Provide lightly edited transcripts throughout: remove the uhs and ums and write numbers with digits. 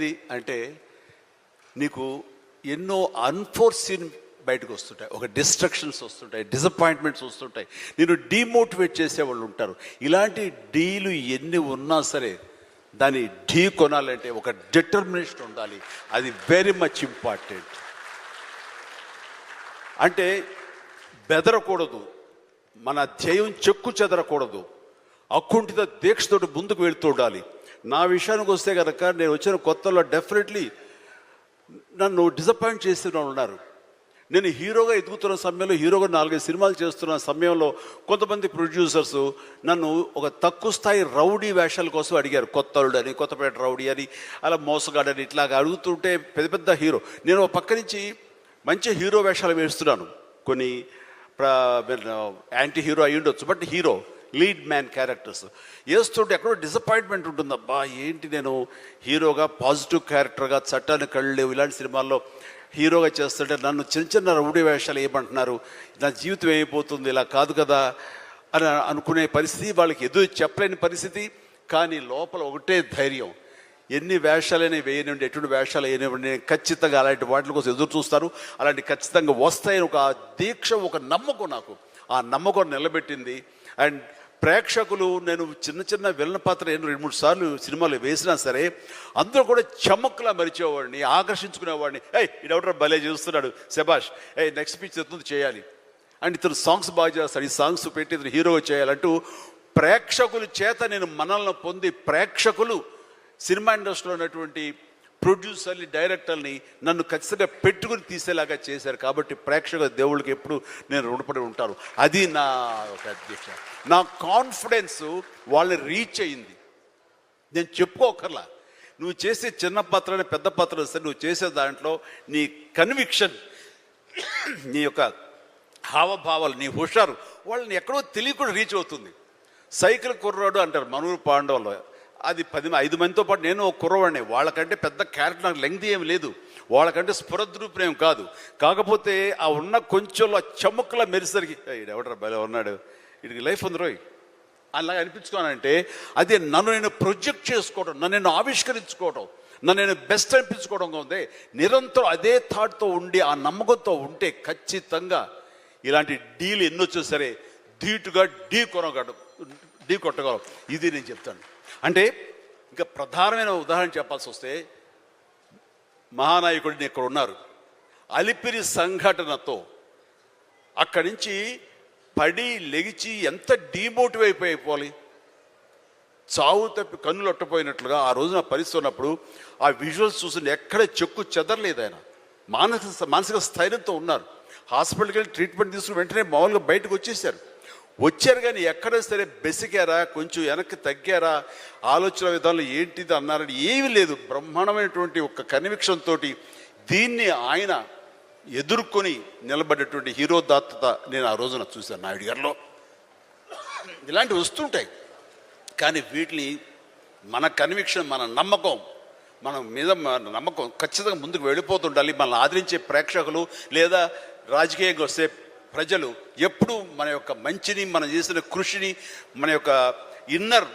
ఏంది అంటే నీకు ఎన్నో అన్ఫోర్సీన్ బయటకు వస్తుంటాయి, ఒక డిస్ట్రక్షన్స్ వస్తుంటాయి, డిసప్పాయింట్మెంట్స్ వస్తుంటాయి, నేను డీమోటివేట్ చేసేవాళ్ళు ఉంటారు. ఇలాంటి డీలు ఎన్ని ఉన్నా సరే దాన్ని ఢీ కొనాలంటే ఒక డిటర్మినేషన్ ఉండాలి. అది వెరీ మచ్ ఇంపార్టెంట్. అంటే బెదరకూడదు, మన ధ్యేయం చెక్కు చెదరకూడదు, అకుంఠిత దీక్షతోటి ముందుకు వెళుతూ ఉండాలి. నా విషయానికి వస్తే కనుక నేను వచ్చిన కొత్తలో డెఫినెట్లీ నన్ను డిసప్పాయింట్ చేసిన వాళ్ళు ఉన్నారు. నేను హీరోగా ఎదుగుతున్న సమయంలో, హీరోగా 4-5 సినిమాలు చేస్తున్న సమయంలో కొంతమంది ప్రొడ్యూసర్స్ నన్ను ఒక తక్కువ స్థాయి రౌడీ వేషాల కోసం అడిగారు. కొత్తలుడు అని, కొత్తపేట రౌడీ అని, అలా మోసగాడని ఇట్లాగా అడుగుతుంటే పెద్ద పెద్ద హీరో, నేను పక్క నుంచి మంచి హీరో వేషాలు వేస్తున్నాను. కొన్ని యాంటీ హీరో అయి ఉండొచ్చు, but hero lead man characters వేస్తుంటే ఎక్కడో డిసప్పాయింట్మెంట్ ఉంటుంది. అబ్బా ఏంటి నేను హీరోగా పాజిటివ్ క్యారెక్టర్గా, చట్టాన్ని కళ్ళు లేవు ఇలాంటి సినిమాల్లో హీరోగా చేస్తుంటే నన్ను చిన్న చిన్న రౌడీ వేషాలు ఏమంటున్నారు, నా జీవితం ఏమైపోతుంది, ఇలా కాదు కదా అని అనుకునే పరిస్థితి, వాళ్ళకి ఎదురు చెప్పలేని పరిస్థితి. కానీ లోపల ఒకటే ధైర్యం, ఎన్ని వేషాలైనా వేయనివ్వండి, ఎటువంటి వేషాలు వేయనివ్వండి, నేను ఖచ్చితంగా అలాంటి వాటి కోసం ఎదురు చూస్తాను, అలాంటి ఖచ్చితంగా వస్తాయని ఒక దీక్ష, ఒక నమ్మకం, నాకు ఆ నమ్మకం నిలబెట్టింది. అండ్ ప్రేక్షకులు, నేను చిన్న చిన్న విలన పాత్ర 2-3 సార్లు సినిమాలు వేసినా సరే అందరూ కూడా చమక్లా మరిచేవాడిని, ఆకర్షించుకునేవాడిని. ఇడెవడరా భలే చూస్తున్నాడు, శబాష్, నెక్స్ట్ పిక్చర్ ఎత్తుంది చేయాలి, అండ్ ఇతను సాంగ్స్ బాగా చేస్తాడు, ఈ సాంగ్స్ పెట్టి ఇతను హీరోగా చేయాలంటూ ప్రేక్షకుల చేత నేను మనల్ని పొంది, ప్రేక్షకులు సినిమా ఇండస్ట్రీలో ఉన్నటువంటి ప్రొడ్యూసర్ని, డైరెక్టర్ని నన్ను ఖచ్చితంగా పెట్టుకుని తీసేలాగా చేశారు. కాబట్టి ప్రేక్షక దేవుళ్ళకి ఎప్పుడు నేను రుణపడి ఉంటాను. అది నా ఒక అధ్యక్ష, నా కాన్ఫిడెన్స్ వాళ్ళని రీచ్ అయింది. నేను చెప్పుకోకర్లా, నువ్వు చేసే చిన్న పాత్రని పెద్ద పాత్ర సరే, నువ్వు చేసే దాంట్లో నీ కన్విక్షన్, నీ యొక్క హావభావాలు, నీ హుషారు వాళ్ళని ఎక్కడో తెలియకుండా రీచ్ అవుతుంది. సైకిల్ కుర్రాడు అంటారు మనూరు పాండవులు, అది 5 మందితో పాటు నేను ఒక కుర్రవాడిని. వాళ్ళకంటే పెద్ద క్యారెక్టర్ నాకు లెంగ్త్ ఏమి లేదు, వాళ్ళకంటే స్ఫురద్రూపేం కాదు. కాకపోతే ఆ ఉన్న కొంచెంలో చముక్కలా మెరిసరికి ఎవడరా భలే ఉన్నాడు, వీడికి లైఫ్ ఉంది రోయ్ అలాగా అనిపించుకోనంటే, అదే నన్ను నేను ప్రొజెక్ట్ చేసుకోవడం, నన్ను నేను ఆవిష్కరించుకోవడం, నన్ను నేను బెస్ట్ అనిపించుకోవడం ఉంది. నిరంతరం అదే థాట్తో ఉండి, ఆ నమ్మకంతో ఉంటే ఖచ్చితంగా ఇలాంటి డీలు ఎన్నొచ్చా సరే ధీటుగా ఢీ కొట్టగలం. ఇది నేను చెప్తాను. అంటే ఇంకా ప్రధానమైన ఉదాహరణ చెప్పాల్సి వస్తే, మహానాయకుడిని ఇక్కడ ఉన్నారు, అలిపిరి సంఘటనతో అక్కడి నుంచి పడి లెగిచి ఎంత డీమోటివ్ అయిపోవాలి, చావు తప్పి కన్నులు అట్టపోయినట్లుగా ఆ రోజున పరిస్థితి ఉన్నప్పుడు ఆ విజువల్స్ చూసి ఎక్కడ చెక్కు చెదరలేదు. ఆయన మానసిక స్థైర్యంతో ఉన్నారు. హాస్పిటల్కి వెళ్ళి ట్రీట్మెంట్ తీసుకుని వెంటనే మామూలుగా బయటకు వచ్చారు. కానీ ఎక్కడ సరే బెసికారా, కొంచెం వెనక్కి తగ్గారా, ఆలోచన విధానంలో ఏంటిది అన్నారని ఏమీ లేదు. బ్రహ్మాండమైనటువంటి ఒక కన్విక్షన్ తోటి దీన్ని ఆయన ఎదుర్కొని నిలబడేటువంటి హీరో దాత్తత నేను ఆ రోజున చూశాను నాయుడు గారిలో. ఇలాంటివి వస్తుంటాయి, కానీ వీటిని మన కన్విక్షన్, మన నమ్మకం, మన మీద మన నమ్మకం ఖచ్చితంగా ముందుకు వెళ్ళిపోతుండాలి. మనల్ని ఆదరించే ప్రేక్షకులు లేదా రాజకీయంగా వస్తే ప్రజలు ఎప్పుడు మన యొక్క మంచిని, మనం చేసిన కృషిని, మన యొక్క ఇన్నర్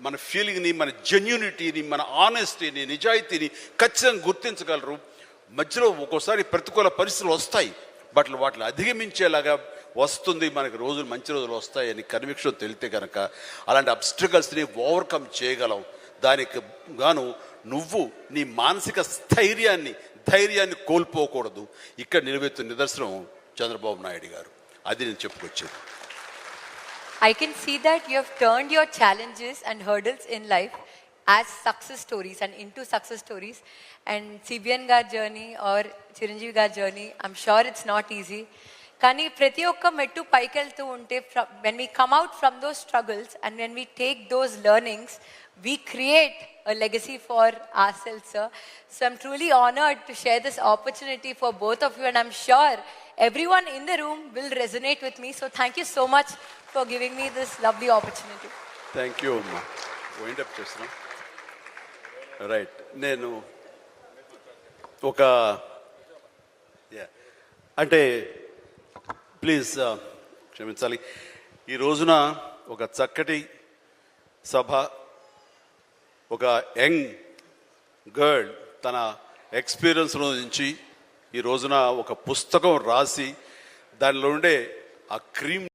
మన ఫీలింగ్ని, మన జెన్యూనిటీని, మన ఆనెస్టీని, నిజాయితీని ఖచ్చితంగా గుర్తించగలరు. మధ్యలో ఒక్కోసారి ప్రతికూల పరిస్థితులు వస్తాయి, బట్ వాటిని అధిగమించేలాగా వస్తుంది, మనకి రోజులు మంచి రోజులు వస్తాయని కన్విక్షన్ తెలితే కనుక అలాంటి అబ్స్ట్రకల్స్ని ఓవర్కమ్ చేయగలం. దానికి గాను నువ్వు నీ మానసిక ధైర్యాన్ని కోల్పోకూడదు. ఇక్కడ నిలబెత్తున్న నిదర్శనం చంద్రబాబు నాయుడు గారు. అది నేను చెప్పుకొచ్చేది. I can see that you have turned your challenges and hurdles in life as success stories and into success stories. And CBN gar journey or Chiranjeevi gar journey, I'm sure it's not easy. Kani prati okka mettu paikeltu unte, when we come out from those struggles and when we take those learnings, we create a legacy for ourselves, sir. So I'm truly honored to share this opportunity for both of you, and I'm sure everyone in the room will resonate with me. So thank you so much for giving me this lovely opportunity. Thank you, Amma. Wind up chesna. Right. Nenu oka అంటే please క్షమించాలి, ఈ రోజున ఒక చక్కటి సభ, ఒక young girl తన experience నుంచి ఈ రోజున ఒక పుస్తకం రాసి దానిలో ఉండే ఆ క్రీమ్